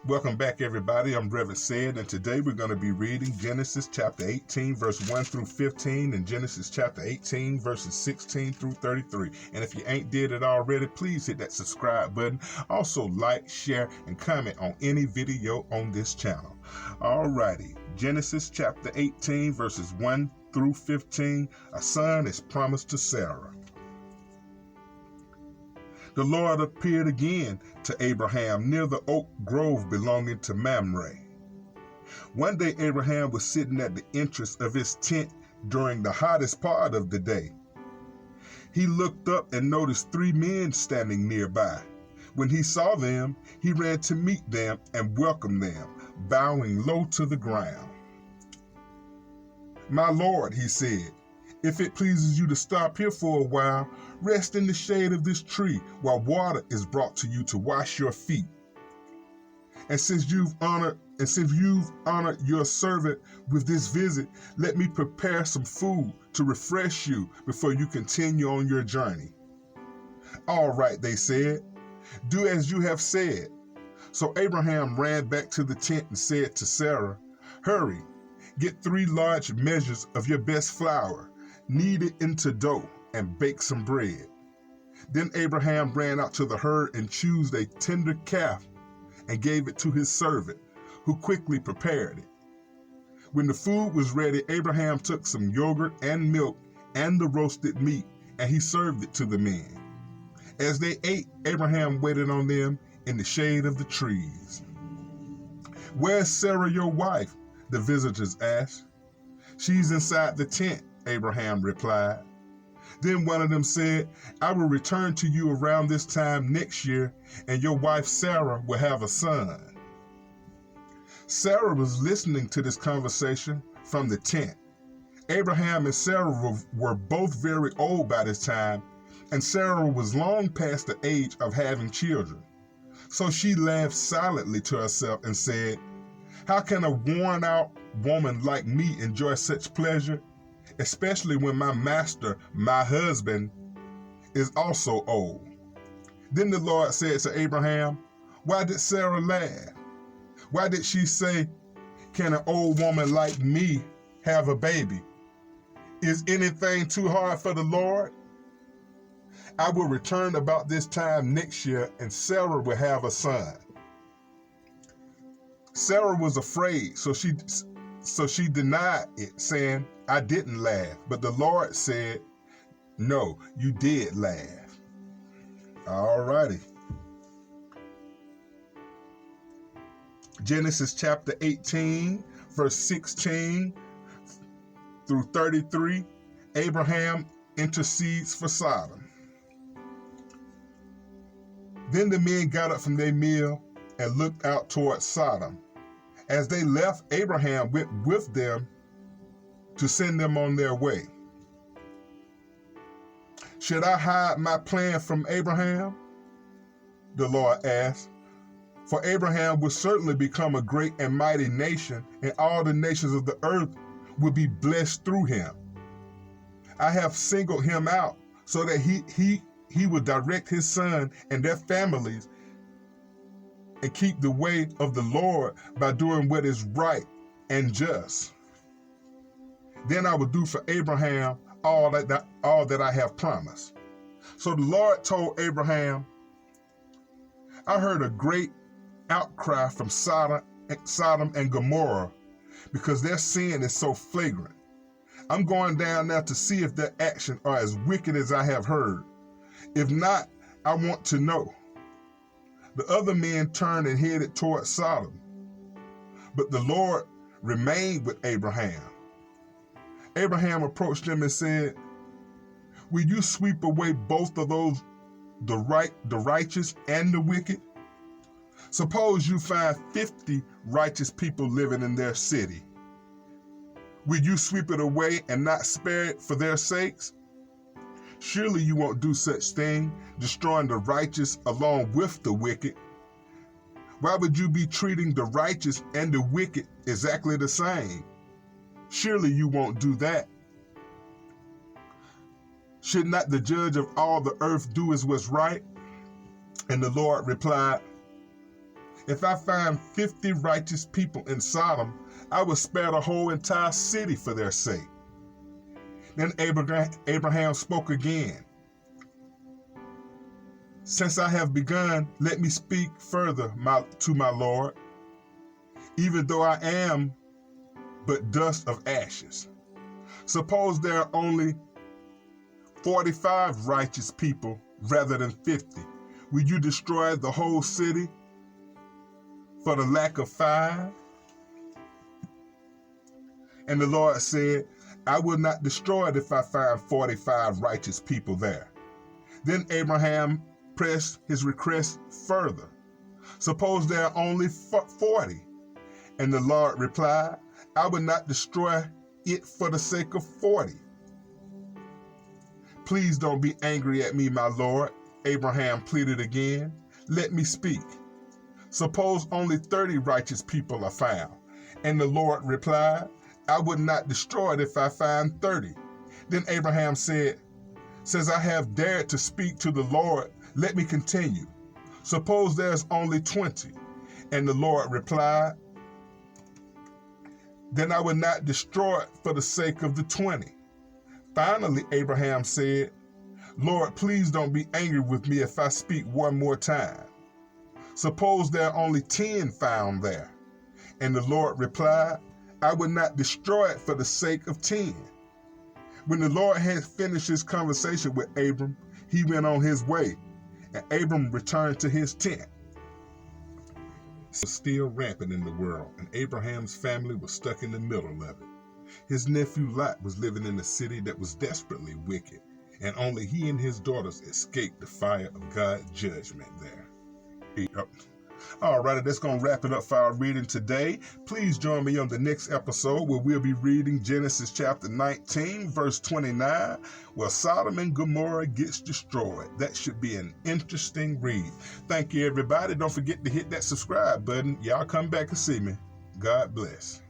Welcome back, everybody. I'm Reverend Said, and today we're going to be reading Genesis chapter 18, verse 1 through 15, and Genesis chapter 18, verses 16 through 33. And if you ain't did it already, please hit that subscribe button. Also, like, share, and comment on any video on this channel. Alrighty, Genesis chapter 18, verses 1 through 15. A son is promised to Sarah. The Lord appeared again to Abraham near the oak grove belonging to Mamre. One day Abraham was sitting at the entrance of his tent during the hottest part of the day. He looked up and noticed 3 men standing nearby. When he saw them, he ran to meet them and welcomed them, bowing low to the ground. "My Lord," he said, "if it pleases you to stop here for a while, rest in the shade of this tree while water is brought to you to wash your feet. And since you've honored your servant with this visit, let me prepare some food to refresh you before you continue on your journey." "All right," they said, "do as you have said." So Abraham ran back to the tent and said to Sarah, "Hurry, get 3 large measures of your best flour, knead it into dough, and bake some bread." Then Abraham ran out to the herd and chose a tender calf and gave it to his servant, who quickly prepared it. When the food was ready, Abraham took some yogurt and milk and the roasted meat, and he served it to the men. As they ate, Abraham waited on them in the shade of the trees. "Where's Sarah, your wife?" the visitors asked. "She's inside the tent," Abraham replied. Then one of them said, "I will return to you around this time next year, and your wife Sarah will have a son." Sarah was listening to this conversation from the tent. Abraham and Sarah were both very old by this time, and Sarah was long past the age of having children. So she laughed silently to herself and said, "How can a worn-out woman like me enjoy such pleasure, especially when my master, my husband, is also old?" Then the Lord said to Abraham, "Why did Sarah laugh? Why did she say, 'Can an old woman like me have a baby?' Is anything too hard for the Lord? I will return about this time next year, and Sarah will have a son." Sarah was afraid, so she denied it, saying, "I didn't laugh." But the Lord said, "No, you did laugh." All righty. Genesis chapter 18, verse 16 through 33, Abraham intercedes for Sodom. Then the men got up from their meal and looked out toward Sodom. As they left, Abraham went with them to send them on their way. "Should I hide my plan from Abraham?" the Lord asked. "For Abraham will certainly become a great and mighty nation, and all the nations of the earth will be blessed through him. I have singled him out so that he will direct his son and their families and keep the way of the Lord by doing what is right and just. Then I will do for Abraham all that I have promised." So the Lord told Abraham, "I heard a great outcry from Sodom and Gomorrah because their sin is so flagrant. I'm going down now to see if their actions are as wicked as I have heard. If not, I want to know." The other men turned and headed toward Sodom, but the Lord remained with Abraham. Abraham approached them and said, "Will you sweep away both of those, the righteous and the wicked? Suppose you find 50 righteous people living in their city. Will you sweep it away and not spare it for their sakes? Surely you won't do such thing, destroying the righteous along with the wicked. Why would you be treating the righteous and the wicked exactly the same? Surely you won't do that. Should not the judge of all the earth do as what's right?" And the Lord replied, If I find 50 righteous people in Sodom, I will spare the whole entire city for their sake. Then Abraham spoke again. Since I have begun, let me speak further to my Lord, even though I am but dust of ashes. Suppose there are only 45 righteous people rather than 50. Will you destroy the whole city for the lack of 5? And the Lord said, I will not destroy it if I find 45 righteous people there. Then Abraham pressed his request further. Suppose there are only 40. And the Lord replied, I will not destroy it for the sake of 40. Please don't be angry at me, my Lord, Abraham pleaded again. Let me speak. Suppose only 30 righteous people are found. And the Lord replied, I would not destroy it if I find 30. Then Abraham said, since I have dared to speak to the Lord, let me continue. Suppose there's only 20. And the Lord replied, then I would not destroy it for the sake of the 20. Finally, Abraham said, Lord, please don't be angry with me if I speak one more time. Suppose there are only 10 found there. And the Lord replied, I would not destroy it for the sake of 10. When the Lord had finished his conversation with Abram, he went on his way, and Abram returned to his tent. It was still rampant in the world, and Abraham's family was stuck in the middle of it. His nephew Lot was living in a city that was desperately wicked, and only he and his daughters escaped the fire of God's judgment there. All right, that's going to wrap it up for our reading today. Please join me on the next episode where we'll be reading Genesis chapter 19, verse 29, where Sodom and Gomorrah gets destroyed. That should be an interesting read. Thank you, everybody. Don't forget to hit that subscribe button. Y'all come back and see me. God bless.